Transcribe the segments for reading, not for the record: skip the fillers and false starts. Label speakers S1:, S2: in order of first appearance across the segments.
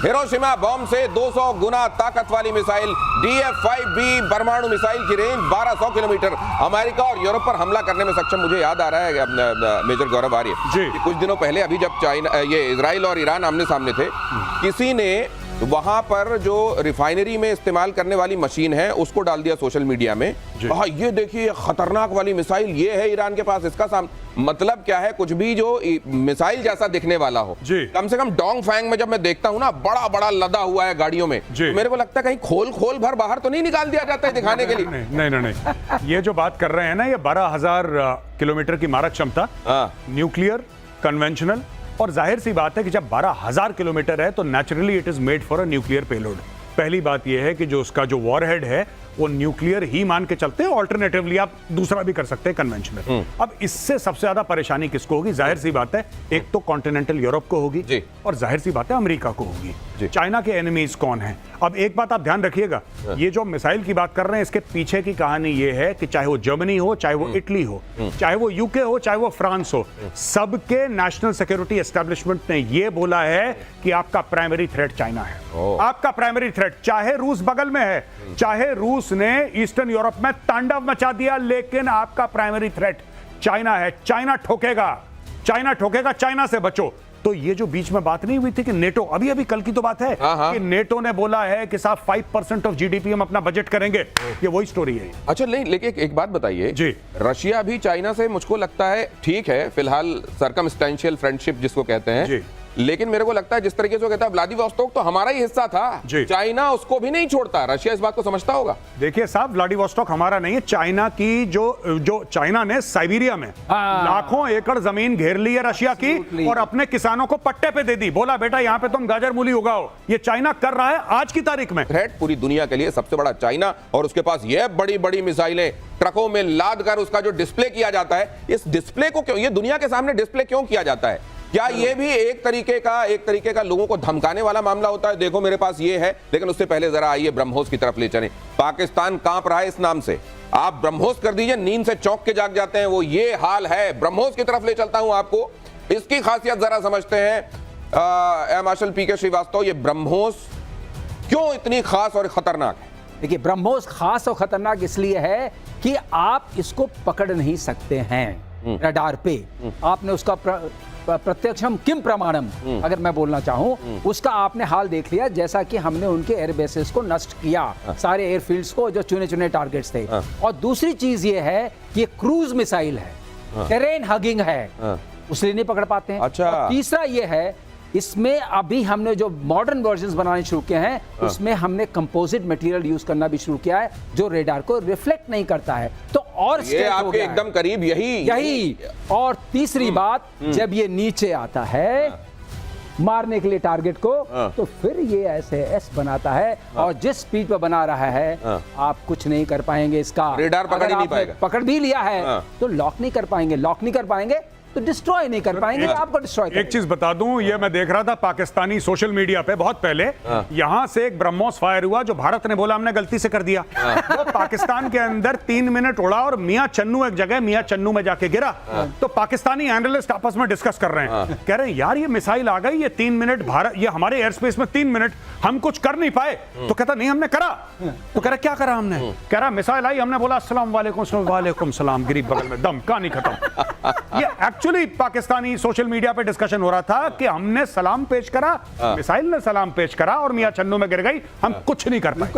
S1: Hiroshima bomb से 200 गुना ताकत वाली मिसाइल DF-5B परमाणु मिसाइल की रेंज 1200 किलोमीटर अमेरिका और यूरोप पर हमला करने में सक्षम। मुझे याद आ रहा है मेजर गौरव आर्य कि कुछ दिनों पहले अभी जब चाइना ये इजराइल और ईरान आमने सामने थे, किसी ने वहां पर जो रिफाइनरी में इस्तेमाल करने वाली मशीन है उसको डाल दिया सोशल मीडिया में, कहा ये देखिए खतरनाक वाली मिसाइल ये है ईरान के पास, इसका मतलब क्या है, कुछ भी जो मिसाइल जैसा दिखने वाला हो, कम से कम डोंग फैंग में जब मैं देखता हूं ना बड़ा बड़ा लदा हुआ है गाड़ियों में, तो मेरे को लगता है कहीं खोल भर बाहर तो नहीं निकाल दिया जाता है दिखाने के लिए।
S2: नहीं, ये जो बात कर रहे हैं ना, ये 12,000 किलोमीटर की मारक क्षमता, न्यूक्लियर, कन्वेंशनल, और जाहिर सी बात है कि जब 12,000 किलोमीटर है तो naturally it is made for a nuclear payload. पहली बात यह है कि जो उसका जो वॉरहेड है वो न्यूक्लियर ही मान के चलते हैं, ऑल्टरनेटिवली आप दूसरा भी कर सकते हैं कन्वेंशनल। अब इससे सबसे ज्यादा परेशानी किसको होगी? जाहिर सी बात है एक तो कॉन्टिनेंटल यूरोप को होगी और जाहिर सी बात है अमेरिका को होगी। चाइना के एनिमीज कौन हैं? अब एक बात आप ध्यान रखिएगा, ये जो मिसाइल की बात कर रहे हैं इसके पीछे की कहानी ये है कि चाहे वो जर्मनी हो, चाहे वो इटली हो, चाहे वो यूके हो, चाहे वो फ्रांस हो, सबके नेशनल सिक्योरिटी एस्टेब्लिशमेंट ने ये बोला है कि आपका प्राइमरी थ्रेट चाइना है। आपका प्राइमरी थ्रेट, चाहे रूस बगल में है, चाहे रूस ने ईस्टर्न यूरोप में तांडव मचा दिया, लेकिन आपका प्राइमरी थ्रेट चाइना है। चाइना ठोकेगा, चाइना ठोकेगा, चाइना से बचो। तो ये जो बीच में बात नहीं हुई थी कि नेटो, अभी कल की तो बात है कि नेटो ने बोला है कि साहब 5% ऑफ जीडीपी हम अपना बजट करेंगे, ये वही स्टोरी है।
S1: अच्छा, लेकिन एक बात बताइए जी, रशिया भी चाइना से मुझको लगता है ठीक है फिलहाल सर्कमस्टेंशियल फ्रेंडशिप जिसको कहते हैं जी, लेकिन मेरे को लगता है जिस तरीके से कहता है व्लादिवोस्तोक तो हमारा ही हिस्सा था, चाइना उसको भी नहीं छोड़ता। रशिया इस बात को समझता होगा।
S2: देखिए साहब, व्लादिवोस्तोक हमारा नहीं है, चाइना की जो चाइना ने साइबेरिया में लाखों एकड़ जमीन घेर ली है रशिया की और अपने किसानों को पट्टे पे दे दी, बोला बेटा यहाँ पे तुम गाजर मूली उगाओ। ये चाइना कर रहा है आज की तारीख में।
S1: थ्रेट पूरी दुनिया के लिए सबसे बड़ा चाइना, और उसके पास ये बड़ी बड़ी मिसाइलें ट्रकों में लाद कर उसका जो डिस्प्ले किया जाता है, इस डिस्प्ले को क्यों, ये दुनिया के सामने डिस्प्ले क्यों किया जाता है? क्या ये भी एक तरीके का लोगों को धमकाने वाला मामला होता है? देखो मेरे पास ये है, लेकिन उससे पहले जरा आइए ब्रह्मोस की तरफ ले चलें। पाकिस्तान कांप रहा है इस नाम से, आप ब्रह्मोस कर दीजिए, नींद से चौंक के जाग जाते हैं, वो ये हाल है। ब्रह्मोस की तरफ ले चलता हूं आपको, इसकी खासियत जरा समझते हैं। मार्शल पीके श्रीवास्तव, ये ब्रह्मोस क्यों इतनी खास और खतरनाक है?
S3: देखिए, ब्रह्मोस खास और खतरनाक इसलिए है कि आप इसको पकड़ नहीं सकते हैं रडार पे। आपने उसका प्रत्यक्षम किम प्रमाणम अगर मैं बोलना चाहूं, उसका आपने हाल देख लिया, जैसा कि हमने उनके एयर बेसेस को नष्ट किया, सारे एयरफील्ड्स को जो चुने चुने टारगेट्स थे। और दूसरी चीज ये है कि क्रूज मिसाइल है, टेरेन हगिंग है, उसलिए नहीं पकड़ पाते हैं।
S1: अच्छा।
S3: और तीसरा ये है, इसमें अभी हमने जो मॉडर्न वर्जन्स बनाने शुरू किए हैं, उसमें हमने कंपोजिट मटेरियल यूज करना भी शुरू किया है जो रेडार को रिफ्लेक्ट नहीं करता है। तो और
S1: ये आपके एकदम करीब यही।
S3: और तीसरी बात, जब ये नीचे आता है मारने के लिए टारगेट को, तो फिर ये ऐसे एस बनाता है, और जिस स्पीड पर बना रहा है आप कुछ नहीं कर पाएंगे इसका।
S1: रेडार पकड़ ही नहीं पाएगा।
S3: पकड़ भी लिया है तो लॉक नहीं कर पाएंगे, तो डिस्ट्रॉय नहीं कर पाएंगे, आपको डिस्ट्रॉय।
S2: एक चीज बता दूं, ये मैं देख रहा था पाकिस्तानी सोशल मीडिया पे बहुत पहले, यहां से एक ब्रह्मोस फायर हुआ जो भारत ने बोला हमने गलती से कर दिया। वो पाकिस्तान के अंदर 3 मिनट उड़ा और मियां चन्नू एक जगह मियां चन्नू में जाके गिरा। तो पाकिस्तानी एनालिस्ट आपस में डिस्कस कर रहे हैं, कह रहे हैं यार ये मिसाइल आ गई, ये 3 मिनट भारत, ये हमारे एयर स्पेस में 3 मिनट हम कुछ कर नहीं पाए। तो कहता नहीं हमने करा। तो कह रहा क्या करा हमने? कह रहा मिसाइल आई, हमने बोला अस्सलाम वालेकुम सलाम, गिरी बगल में दम, कहानी खत्म। ये एक्चुअली पाकिस्तानी सोशल मीडिया पे डिस्कशन हो रहा था कि हमने सलाम पेश करा, मिसाइल ने सलाम पेश करा और मियां चन्नू में गिर गई, हम कुछ नहीं कर पाए।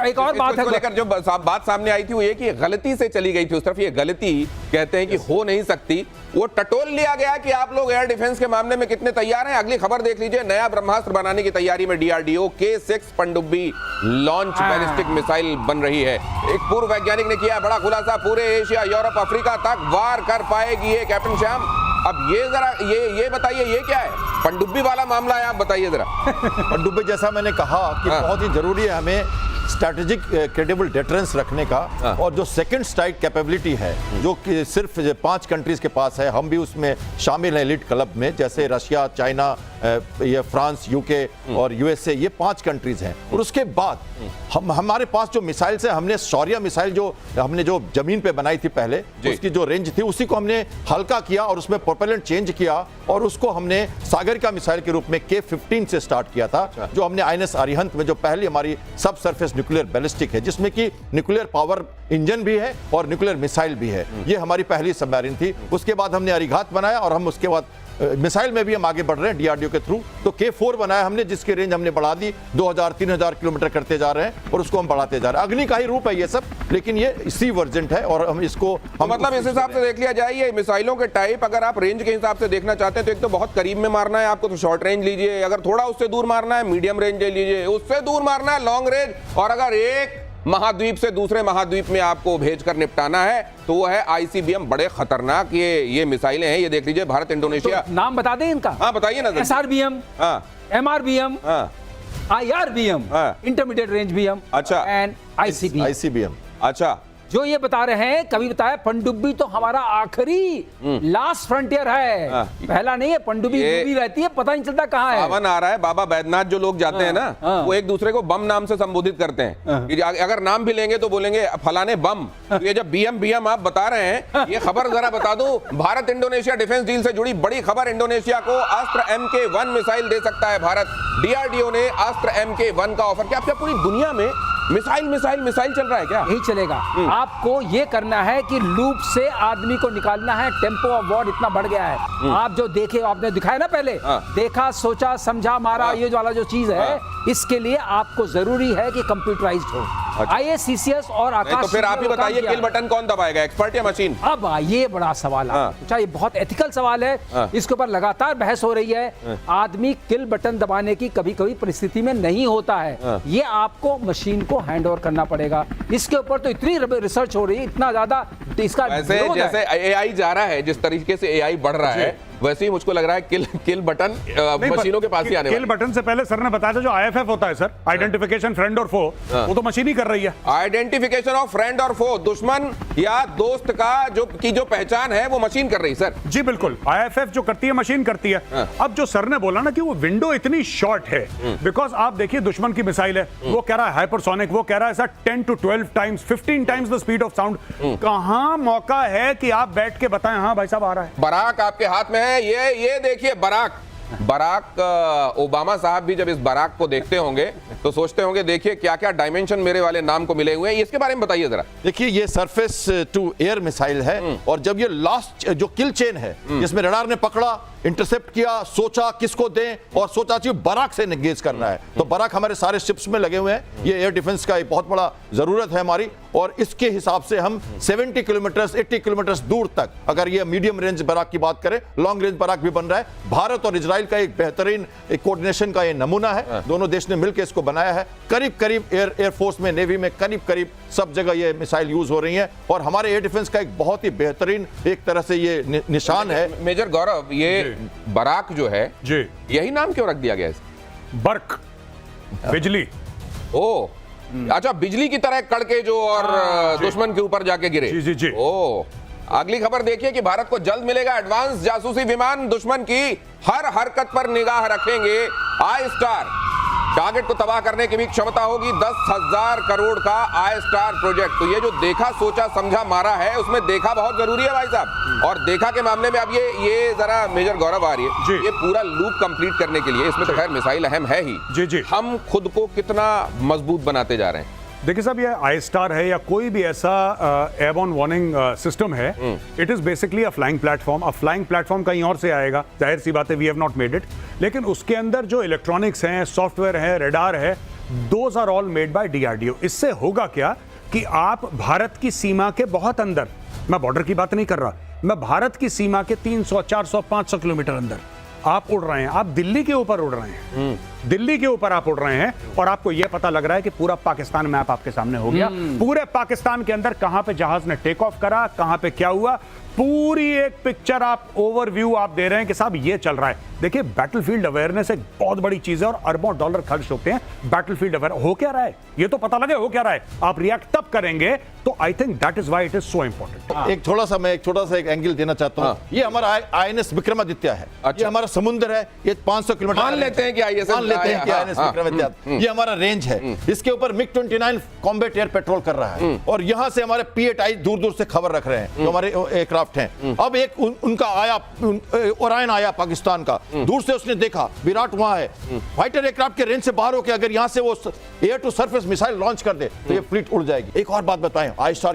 S3: एक और बात है
S1: लेकर जो बात सामने आई थी वो ये कि गलती से चली गई थी उस तरफ। ये गलती कहते हैं कि हो नहीं सकती, वो टटोल लिया गया कि आप लोग एयर डिफेंस के मामले में कितने तैयार हैं। अगली खबर देख लीजिए, नया ब्रह्मास्त्र बनाने की तैयारी में डीआरडीओ K6 पनडुब्बी लॉन्च बैलिस्टिक मिसाइल बन रही है। एक पूर्व वैज्ञानिक ने किया बड़ा खुलासा, पूरे एशिया, यूरोप, अफ्रीका तक वार कर पाएगी ये कैप्टन श्याम। अब ये जरा ये बताइए ये क्या है? पनडुब्बी वाला मामला है, आप बताइए जरा।
S4: पनडुब्बी जैसा मैंने कहा कि बहुत ही जरूरी है हमें स्ट्रैटेजिक क्रेडिबल डिफरेंस रखने का, और जो सेकंड स्ट्राइक कैपेबिलिटी है जो कि सिर्फ 5 कंट्रीज के पास है, हम भी उसमें शामिल हैं एलिट क्लब में, जैसे रशिया, चाइना, ये फ्रांस, यूके और यूएसए, ये 5 कंट्रीज हैं। और उसके बाद हमारे पास जो मिसाइल से हमने शौर्य मिसाइल जो हमने जो जमीन पे बनाई थी पहले, उसकी जो रेंज थी उसी को हमने हल्का किया और उसमें प्रोपेलेंट चेंज किया और उसको हमने सागरिका मिसाइल के रूप में K-15 से स्टार्ट किया था, जो हमने INS अरिहंत में, जो पहली हमारी सब सरफेस न्यूक्लियर बैलिस्टिक है, जिसमें कि न्यूक्लियर पावर इंजन भी है और न्यूक्लियर मिसाइल भी है। ये हमारी पहली सबमरीन थी। उसके बाद हमने अरिघात बनाया और हम उसके बाद मिसाइल में भी हम आगे बढ़ रहे हैं DRDO के थ्रू। तो K4 बनाया हमने, जिसकी रेंज हमने बढ़ा दी, 2000-3000 किलोमीटर करते जा रहे हैं और उसको हम बढ़ाते जा रहे हैं। अग्नि का ही रूप है ये सब, लेकिन ये सी वर्जेंट है और हम इसको
S1: मतलब इस हिसाब से देख लिया जाए, ये मिसाइलों के टाइप अगर आप रेंज के हिसाब से देखना चाहते हैं तो एक तो बहुत करीब में मारना है आपको तो शॉर्ट रेंज लीजिए, अगर थोड़ा उससे दूर मारना है मीडियम रेंज ले लीजिए, उससे दूर मारना है लॉन्ग रेंज, और अगर एक महाद्वीप से दूसरे महाद्वीप में आपको भेजकर निपटाना है तो वो है ICBM। बड़े खतरनाक ये मिसाइलें हैं। ये देख लीजिए, भारत इंडोनेशिया।
S3: तो नाम बता दें इनका।
S1: हाँ बताइए ना।
S3: SRBM, MRBM, IRBM, intermediate range BM,
S4: अच्छा,
S3: एंड ICBM।
S1: अच्छा,
S3: जो ये बता रहे हैं, कभी बताया पनडुब्बी तो हमारा आखिरी लास्ट फ्रंटियर है, पहला नहीं है। पनडुब्बी डूबी रहती है, पता नहीं चलता कहाँ है।
S1: सावन आ रहा है, बाबा बैद्यनाथ जो लोग जाते हैं ना, वो एक दूसरे को बम नाम से संबोधित करते हैं कि अगर नाम भी लेंगे तो बोलेंगे फलाने बम। तो ये जब BM आप बता रहे हैं, ये खबर जरा बता दूं, भारत इंडोनेशिया डिफेंस डील से जुड़ी बड़ी खबर। इंडोनेशिया को अस्त्र MK1 मिसाइल दे सकता है भारत। DRDO ने अस्त्र MK1 का ऑफर किया। पूरी दुनिया में मिसाइल चल रहा है क्या?
S3: यही चलेगा। आपको ये करना है कि लूप से आदमी को निकालना है। टेम्पो ऑफ वॉर इतना बढ़ गया है। आप जो देखे, आपने दिखाया ना पहले, देखा, सोचा, समझा, मारा, ये वाला जो चीज है, इसके लिए आपको जरूरी है कि कंप्यूटराइज्ड हो। IACCS और आकाश।
S1: तो फिर आप ही बताइए, किल बटन कौन दबाएगा, एक्सपर्ट या मशीन?
S3: अब ये बड़ा सवाल है। अच्छा, ये बहुत एथिकल सवाल है, इसके ऊपर लगातार बहस हो रही है। आदमी किल बटन दबाने की कभी कभी परिस्थिति में नहीं होता है, ये आपको मशीन को हैंड ओवर करना पड़ेगा। इसके ऊपर तो इतनी रिसर्च हो रही है, इतना ज्यादा इसका।
S1: जैसे AI जा रहा है, जिस तरीके से AI बढ़ रहा है, वैसे ही मुझको लग रहा है किल बटन मशीनों के पास ही आने वाला है।
S2: किल बटन से पहले सर ने बताया था जो IFF होता है सर, आइडेंटिफिकेशन फ्रेंड और फो, वो तो मशीन ही कर रही है।
S1: आइडेंटिफिकेशन ऑफ फ्रेंड और फो, दुश्मन या दोस्त का जो पहचान है वो मशीन कर रही है सर।
S2: जी बिल्कुल, IFF जो करती है मशीन करती है। अब जो सर ने बोला ना कि वो विंडो इतनी शॉर्ट है, बिकॉज आप देखिए दुश्मन की मिसाइल है, वो कह रहा है हाइपरसोनिक, वो कह रहा है sir 10 to 12 times 15 times the speed of sound. कहां मौका है कि आप बैठ के बताएं हाँ भाई साहब आ रहा है।
S1: बराक आपके हाथ में है। ये देखिए, बराक ओबामा साहब भी जब इस बराक को देखते होंगे तो सोचते होंगे, देखिए क्या क्या डायमेंशन मेरे वाले नाम को मिले हुए हैं। इसके बारे में बताइए जरा।
S4: देखिए, ये सरफेस टू एयर मिसाइल है और जब ये लास्ट जो किल चेन है, जिसमें रडार ने पकड़ा, इंटरसेप्ट किया, सोचा किसको दें और सोचा चाहिए बराक से एंगेज करना है, तो बराक हमारे सारे शिप्स में लगे हुए हैं। ये एयर डिफेंस का एक बहुत बड़ा जरूरत है हमारी, और इसके हिसाब से हम 70 किलोमीटर 80 किलोमीटर दूर तक, अगर ये मीडियम रेंज बराक की बात करें, लॉन्ग रेंज बराक भी बन रहा है। भारत और इजराइल का एक बेहतरीन कोऑर्डिनेशन का ये नमूना है। दोनों देश ने मिलकर इसको बनाया है। करीब करीब एयरफोर्स में, नेवी में करीब करीब सब जगह ये मिसाइल यूज हो रही है और हमारे एयर डिफेंस का एक बहुत ही बेहतरीन एक तरह से ये निशान है।
S1: मेजर गौरव, ये बराक जो है
S2: जी,
S1: यही नाम क्यों रख दिया गया है?
S2: बर्क, बिजली।
S1: ओ अच्छा, बिजली की तरह कड़के जो और दुश्मन के ऊपर जाके गिरे।
S2: जी जी जी।
S1: ओ, अगली खबर देखिए कि भारत को जल्द मिलेगा एडवांस जासूसी विमान। दुश्मन की हर हरकत पर निगाह रखेंगे आई स्टार। टारगेट को तबाह करने की भी क्षमता होगी। 10,000 करोड़ का आई स्टार प्रोजेक्ट। तो ये जो देखा, सोचा, समझा, मारा है, उसमें देखा बहुत जरूरी है भाई साहब। और देखा के मामले में अब ये जरा मेजर गौरव आ रही है, ये पूरा लूप कंप्लीट करने के लिए, इसमें तो खैर मिसाइल अहम है ही।
S2: जी जी।
S1: हम खुद को कितना मजबूत बनाते जा रहे हैं।
S2: देखिए साहब, ये आई स्टार है या कोई भी ऐसा एयरबोर्न वार्निंग सिस्टम है, it is basically a flying platform. अब फ्लाइंग प्लेटफॉर्म कहीं और से आएगा, जाहिर सी बात है, we have not made it, लेकिन उसके अंदर जो इलेक्ट्रॉनिक्स हैं, सॉफ्टवेयर है, रडार है, those are all made by DRDO। इससे होगा क्या कि आप भारत की सीमा के बहुत अंदर, मैं बॉर्डर की बात नहीं कर रहा, मैं भारत की सीमा के 300, 400, 500 किलोमीटर अंदर आप उड़ रहे हैं, आप दिल्ली के ऊपर उड़ रहे हैं, दिल्ली के ऊपर आप उड़ रहे हैं और आपको यह पता लग रहा है कि पूरा पाकिस्तान मैप आपके सामने हो गया। पूरे पाकिस्तान के अंदर कहां पे जहाज ने टेक ऑफ करा, कहां पे क्या हुआ, पूरी एक पिक्चर आप ओवरव्यू आप दे रहे हैं कि साहब ये चल रहा है। देखिए, बैटलफील्ड अवेयरनेस एक बहुत बड़ी चीज है और अरबों डॉलर खर्च होते हैं बैटलफील्ड अवेयर। हो क्या रहा है ये तो पता लगे, हो क्या रहा है, आप रिएक्ट तब करेंगे। तो I think that is why it is so important.
S4: एक छोटा सा एक एंगल देना चाहता हूं। ये हमारा INS विक्रमादित्य है।
S1: अच्छा।
S4: ये हमारा समुद्र है, ये 500 किलोमीटर
S1: मान लेते हैं कि INS
S4: विक्रमादित्य ये हमारा रेंज है। इसके ऊपर MiG-29 कॉम्बैट एयर पेट्रोल कर रहा है और यहां से हमारे P-8I दूर दूर से खबर रख रहे हैं जो हमारे एयरक्राफ्ट हैं। अब एक उनका आया ओरायन आया पाकिस्तान का, दूर से उसने देखा विराट वहां है, फाइटर एयरक्राफ्ट के रेंज से बाहर होकर अगर यहां से वो air to surface missile launch कर दे तो ये फ्लीट उड़ जाएगी। एक और बात बताएं, I-STAR की